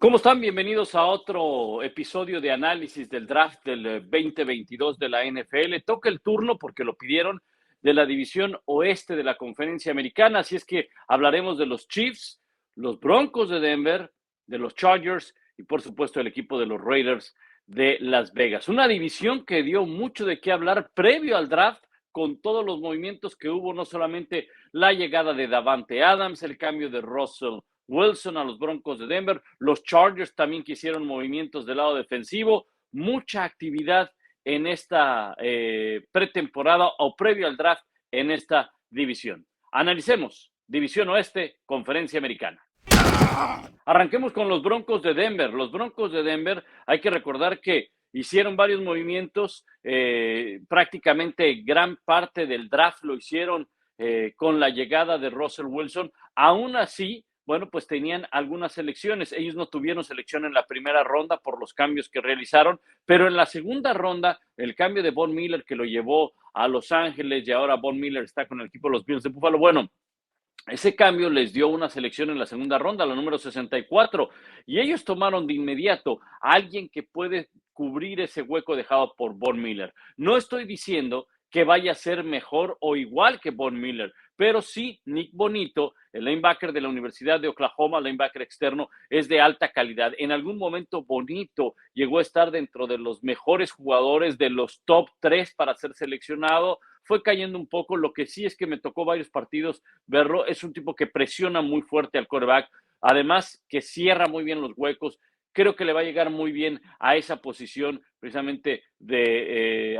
¿Cómo están? Bienvenidos a otro episodio de análisis del draft del 2022 de la NFL. Toca el turno, porque lo pidieron, de la división oeste de la Conferencia Americana. Así es que hablaremos de los Chiefs, los Broncos de Denver, de los Chargers y, por supuesto, el equipo de los Raiders de Las Vegas. Una división que dio mucho de qué hablar previo al draft, con todos los movimientos que hubo, no solamente la llegada de Davante Adams, el cambio de Russell Wilson a los Broncos de Denver, los Chargers también que hicieron movimientos del lado defensivo, mucha actividad en esta pretemporada o previo al draft en esta división. Analicemos División Oeste, Conferencia Americana. Arranquemos con los Broncos de Denver. Los Broncos de Denver, hay que recordar que hicieron varios movimientos, prácticamente gran parte del draft lo hicieron con la llegada de Russell Wilson. Aún así, bueno, pues tenían algunas selecciones. Ellos no tuvieron selección en la primera ronda por los cambios que realizaron, pero en la segunda ronda, el cambio de Von Miller que lo llevó a Los Ángeles y ahora Von Miller está con el equipo de los Bills de Buffalo. Bueno, ese cambio les dio una selección en la segunda ronda, la número 64, y ellos tomaron de inmediato a alguien que puede cubrir ese hueco dejado por Von Miller. No estoy diciendo que vaya a ser mejor o igual que Von Miller, pero sí Nick Bonito, el linebacker de la Universidad de Oklahoma, linebacker externo, es de alta calidad. En algún momento Bonito llegó a estar dentro de los mejores jugadores de los top 3 para ser seleccionado. Fue cayendo un poco, lo que sí es que me tocó varios partidos verlo, es un tipo que presiona muy fuerte al quarterback, además que cierra muy bien los huecos. Creo que le va a llegar muy bien a esa posición precisamente de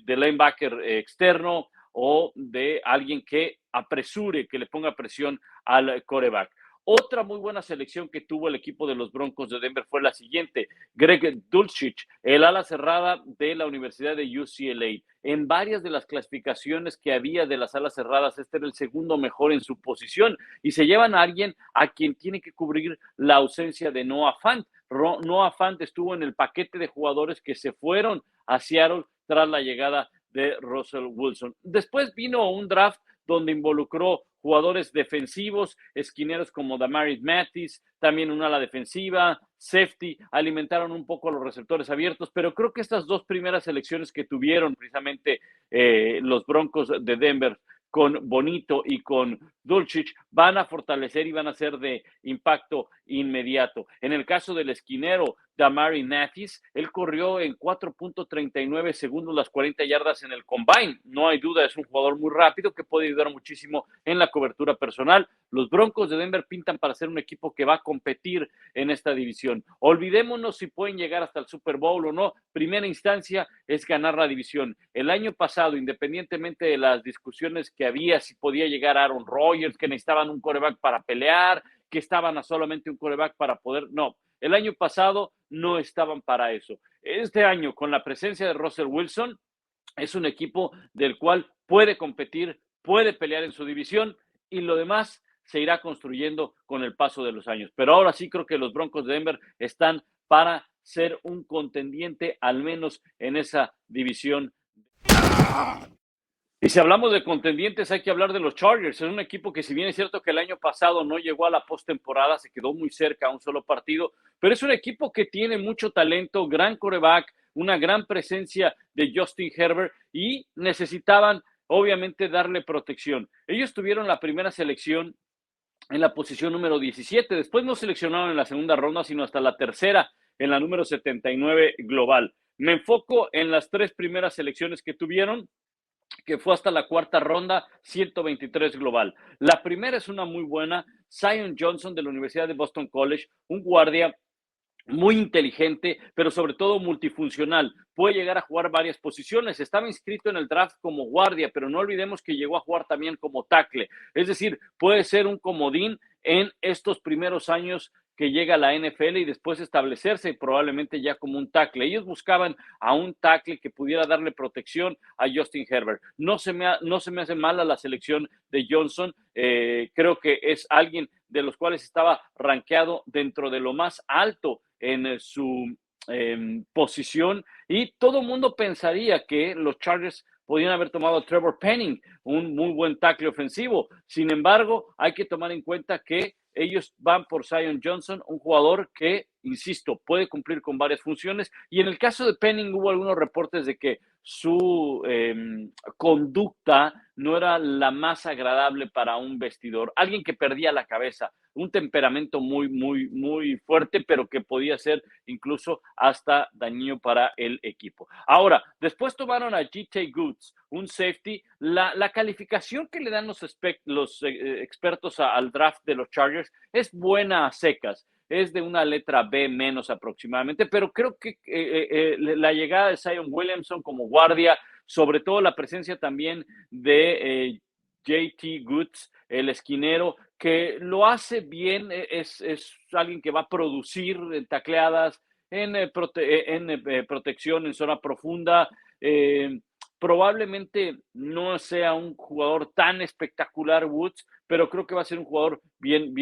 linebacker externo o de alguien que apresure, que le ponga presión al quarterback. Otra muy buena selección que tuvo el equipo de los Broncos de Denver fue la siguiente: Greg Dulcich, el ala cerrada de la Universidad de UCLA. En varias de las clasificaciones que había de las alas cerradas, este era el segundo mejor en su posición, y se llevan a alguien a quien tiene que cubrir la ausencia de Noah Fant. Noah Fant estuvo en el paquete de jugadores que se fueron a Seattle tras la llegada de Russell Wilson. Después vino un draft donde involucró jugadores defensivos, esquineros como Damaris Mathis, también una ala defensiva, safety, alimentaron un poco a los receptores abiertos, pero creo que estas dos primeras selecciones que tuvieron precisamente los Broncos de Denver con Bonito y con Dulcich van a fortalecer y van a ser de impacto inmediato. En el caso del esquinero Damari Mathis, él corrió en 4.39 segundos las 40 yardas en el combine. No hay duda, es un jugador muy rápido que puede ayudar muchísimo en la cobertura personal. Los Broncos de Denver pintan para ser un equipo que va a competir en esta división. Olvidémonos si pueden llegar hasta el Super Bowl o no. Primera instancia es ganar la división. El año pasado, independientemente de las discusiones que había, si podía llegar Aaron Rodgers, que necesitaban un quarterback para pelear, que estaban a solamente un quarterback para poder, no. El año pasado no estaban para eso. Este año, con la presencia de Russell Wilson, es un equipo del cual puede competir, puede pelear en su división, y lo demás se irá construyendo con el paso de los años. Pero ahora sí creo que los Broncos de Denver están para ser un contendiente, al menos en esa división. Y si hablamos de contendientes, hay que hablar de los Chargers. Es un equipo que, si bien es cierto que el año pasado no llegó a la postemporada, se quedó muy cerca a un solo partido, pero es un equipo que tiene mucho talento, gran quarterback, una gran presencia de Justin Herbert, y necesitaban obviamente darle protección. Ellos tuvieron la primera selección en la posición número 17, después no seleccionaron en la segunda ronda, sino hasta la tercera, en la número 79 global. Me enfoco en las tres primeras selecciones que tuvieron, que fue hasta la cuarta ronda, 123 global. La primera es una muy buena, Zion Johnson de la Universidad de Boston College, un guardia muy inteligente, pero sobre todo multifuncional. Puede llegar a jugar varias posiciones. Estaba inscrito en el draft como guardia, pero no olvidemos que llegó a jugar también como tackle. Es decir, puede ser un comodín en estos primeros años que llega a la NFL y después establecerse probablemente ya como un tackle. Ellos buscaban a un tackle que pudiera darle protección a Justin Herbert. No se me hace mala la selección de Johnson. Creo que es alguien de los cuales estaba rankeado dentro de lo más alto en su posición, y todo el mundo pensaría que los Chargers podían haber tomado a Trevor Penning, un muy buen tackle ofensivo. Sin embargo, hay que tomar en cuenta que ellos van por Zion Johnson, un jugador que, insisto, puede cumplir con varias funciones. Y en el caso de Penning hubo algunos reportes de que su conducta no era la más agradable para un vestidor, alguien que perdía la cabeza, un temperamento muy fuerte, pero que podía ser incluso hasta dañino para el equipo. Ahora, después tomaron a G.T. Goods, un safety. La calificación que le dan los expertos al draft de los Chargers es buena a secas. Es de una letra B menos aproximadamente, pero creo que la llegada de Zion Williamson como guardia, sobre todo la presencia también de JT Goods, el esquinero, que lo hace bien, es alguien que va a producir tacleadas en protección en zona profunda. Probablemente no sea un jugador tan espectacular Woods, pero creo que va a ser un jugador bien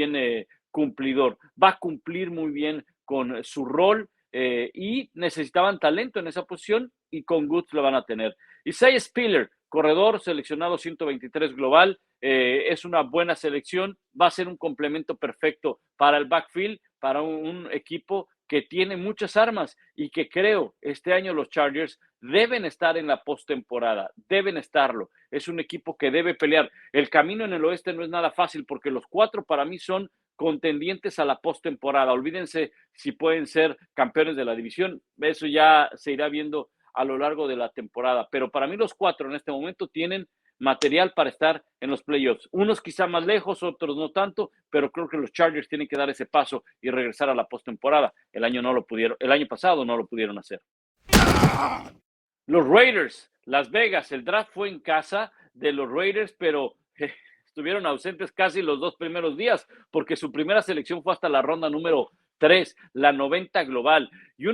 cumplidor. Va a cumplir muy bien con su rol y necesitaban talento en esa posición y con Goods lo van a tener. Isaiah Spiller, corredor seleccionado 123 global, es una buena selección, va a ser un complemento perfecto para el backfield, para un equipo que tiene muchas armas y que creo este año los Chargers deben estar en la postemporada, deben estarlo. Es un equipo que debe pelear. El camino en el oeste no es nada fácil porque los 4 para mí son contendientes a la postemporada. Olvídense si pueden ser campeones de la división, eso ya se irá viendo a lo largo de la temporada, pero para mí los 4 en este momento tienen material para estar en los playoffs. Unos quizá más lejos, otros no tanto, pero creo que los Chargers tienen que dar ese paso y regresar a la postemporada. El año pasado no lo pudieron hacer. Los Raiders, Las Vegas, el draft fue en casa de los Raiders, pero estuvieron ausentes casi los 2 primeros días, porque su primera selección fue hasta la ronda número 3, la 90 global. Y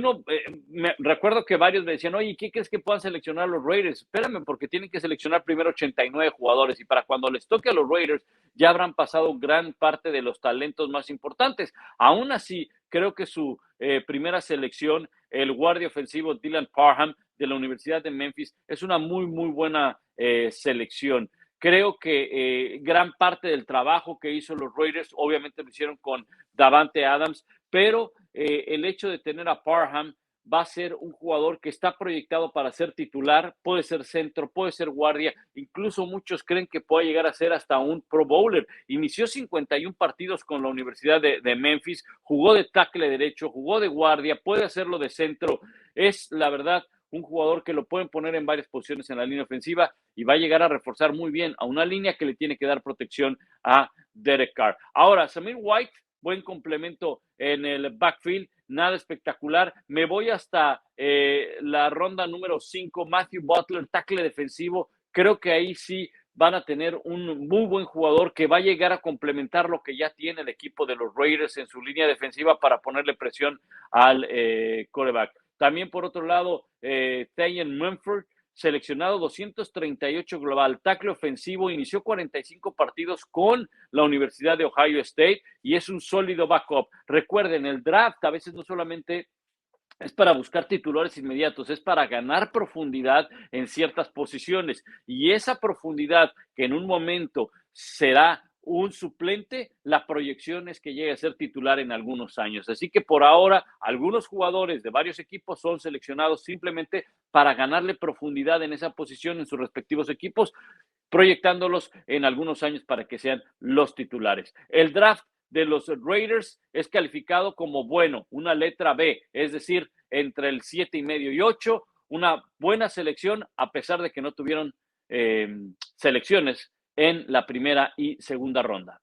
me recuerdo que varios me decían, oye, ¿qué crees que puedan seleccionar los Raiders? Espérame, porque tienen que seleccionar primero 89 jugadores, y para cuando les toque a los Raiders, ya habrán pasado gran parte de los talentos más importantes. Aún así, creo que su primera selección, el guardia ofensivo Dylan Parham, de la Universidad de Memphis, es una muy buena selección. Creo que gran parte del trabajo que hizo los Raiders, obviamente lo hicieron con Davante Adams, pero el hecho de tener a Parham va a ser un jugador que está proyectado para ser titular, puede ser centro, puede ser guardia, incluso muchos creen que puede llegar a ser hasta un Pro Bowler. Inició 51 partidos con la Universidad de Memphis, jugó de tackle derecho, jugó de guardia, puede hacerlo de centro. Es, la verdad, un jugador que lo pueden poner en varias posiciones en la línea ofensiva y va a llegar a reforzar muy bien a una línea que le tiene que dar protección a Derek Carr. Ahora, Samir White, buen complemento en el backfield, nada espectacular. Me voy hasta la ronda número 5, Matthew Butler, tackle defensivo. Creo que ahí sí van a tener un muy buen jugador que va a llegar a complementar lo que ya tiene el equipo de los Raiders en su línea defensiva para ponerle presión al quarterback. También, por otro lado, Tayen Mumford, seleccionado 238 global, tackle ofensivo, inició 45 partidos con la Universidad de Ohio State y es un sólido backup. Recuerden, el draft a veces no solamente es para buscar titulares inmediatos, es para ganar profundidad en ciertas posiciones. Y esa profundidad que en un momento será un suplente, la proyección es que llegue a ser titular en algunos años. Así que por ahora, algunos jugadores de varios equipos son seleccionados simplemente para ganarle profundidad en esa posición en sus respectivos equipos, proyectándolos en algunos años para que sean los titulares. El draft de los Raiders es calificado como bueno, una letra B, es decir, entre el 7.5 y 8, una buena selección, a pesar de que no tuvieron selecciones en la primera y segunda ronda.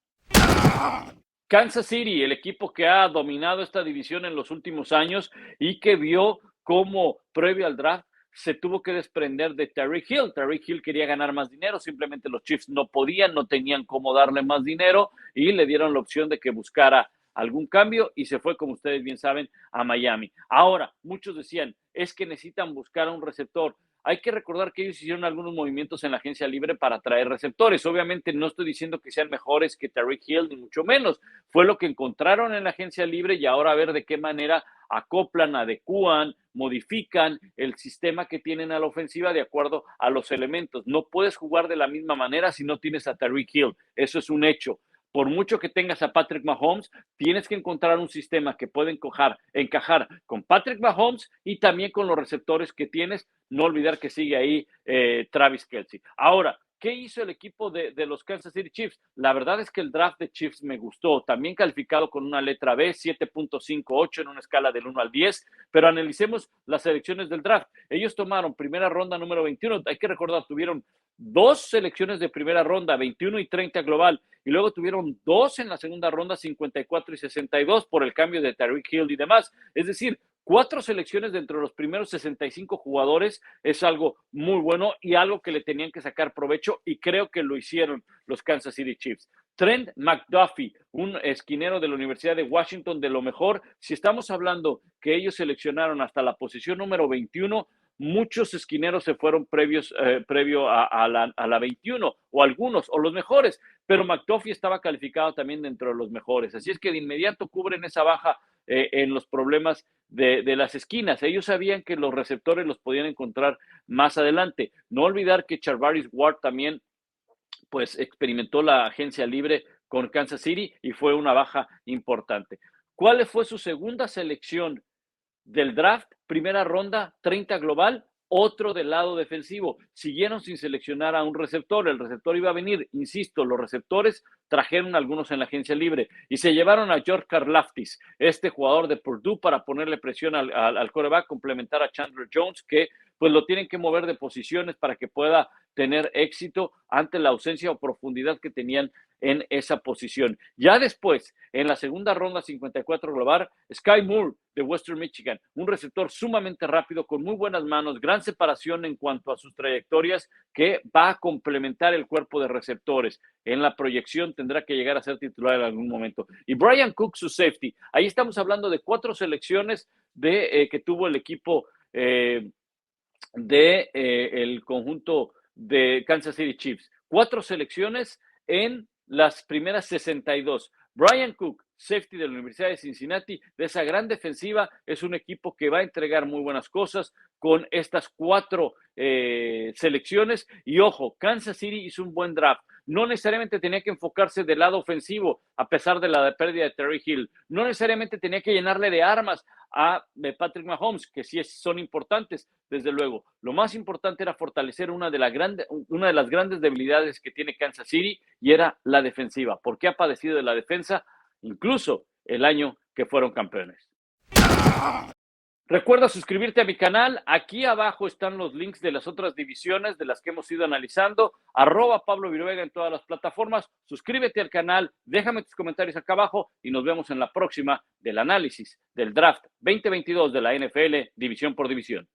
Kansas City, el equipo que ha dominado esta división en los últimos años y que vio cómo previo al draft se tuvo que desprender de Tyreek Hill. Tyreek Hill quería ganar más dinero, simplemente los Chiefs no podían, no tenían cómo darle más dinero y le dieron la opción de que buscara algún cambio y se fue, como ustedes bien saben, a Miami. Ahora, muchos decían, es que necesitan buscar a un receptor. Hay que recordar que ellos hicieron algunos movimientos en la agencia libre para traer receptores. Obviamente no estoy diciendo que sean mejores que Tyreek Hill, ni mucho menos. Fue lo que encontraron en la agencia libre y ahora a ver de qué manera acoplan, adecúan, modifican el sistema que tienen a la ofensiva de acuerdo a los elementos. No puedes jugar de la misma manera si no tienes a Tyreek Hill. Eso es un hecho. por mucho que tengas a Patrick Mahomes, tienes que encontrar un sistema que pueda encajar con Patrick Mahomes y también con los receptores que tienes. No olvidar que sigue ahí Travis Kelce. Ahora, ¿qué hizo el equipo de los Kansas City Chiefs? La verdad es que el draft de Chiefs me gustó, también calificado con una letra B, 7.58 en una escala del 1 al 10, pero analicemos las selecciones del draft. Ellos tomaron primera ronda número 21, hay que recordar, tuvieron 2 selecciones de primera ronda, 21 y 30 global, y luego tuvieron 2 en la segunda ronda, 54 y 62, por el cambio de Tyreek Hill y demás. Es decir, 4 selecciones dentro de los primeros 65 jugadores es algo muy bueno y algo que le tenían que sacar provecho, y creo que lo hicieron los Kansas City Chiefs. Trent McDuffie, un esquinero de la Universidad de Washington, de lo mejor. Si estamos hablando que ellos seleccionaron hasta la posición número 21, muchos esquineros se fueron previo a la 21, o algunos, o los mejores, pero McDuffie estaba calificado también dentro de los mejores. Así es que de inmediato cubren esa baja en los problemas de las esquinas. Ellos sabían que los receptores los podían encontrar más adelante. No olvidar que Charvarius Ward también pues experimentó la agencia libre con Kansas City y fue una baja importante. ¿Cuál fue su segunda selección del draft? Primera ronda, 30 global, otro del lado defensivo. Siguieron sin seleccionar a un receptor. El receptor iba a venir, insisto, los receptores trajeron algunos en la agencia libre y se llevaron a George Karlaftis, este jugador de Purdue, para ponerle presión al quarterback, complementar a Chandler Jones, que pues lo tienen que mover de posiciones para que pueda tener éxito ante la ausencia o profundidad que tenían en esa posición. Ya después, en la segunda ronda, 54 global, Sky Moore de Western Michigan, un receptor sumamente rápido, con muy buenas manos, gran separación en cuanto a sus trayectorias, que va a complementar el cuerpo de receptores. En la proyección tendrá que llegar a ser titular en algún momento. Y Brian Cook, su safety. Ahí estamos hablando de 4 selecciones que tuvo el equipo el conjunto de Kansas City Chiefs. 4 selecciones en las primeras 62. Brian Cook, safety de la Universidad de Cincinnati, de esa gran defensiva, es un equipo que va a entregar muy buenas cosas con estas 4 selecciones. Y ojo, Kansas City hizo un buen draft. No necesariamente tenía que enfocarse del lado ofensivo, a pesar de la pérdida de Terry Hill. No necesariamente tenía que llenarle de armas a Patrick Mahomes, que sí son importantes, desde luego. Lo más importante era fortalecer una de las grandes debilidades que tiene Kansas City, y era la defensiva, porque ha padecido de la defensa incluso el año que fueron campeones. Recuerda suscribirte a mi canal. Aquí abajo están los links de las otras divisiones de las que hemos ido analizando. @Pablo Viruega en todas las plataformas. Suscríbete al canal, déjame tus comentarios acá abajo y nos vemos en la próxima del análisis del draft 2022 de la NFL, división por división.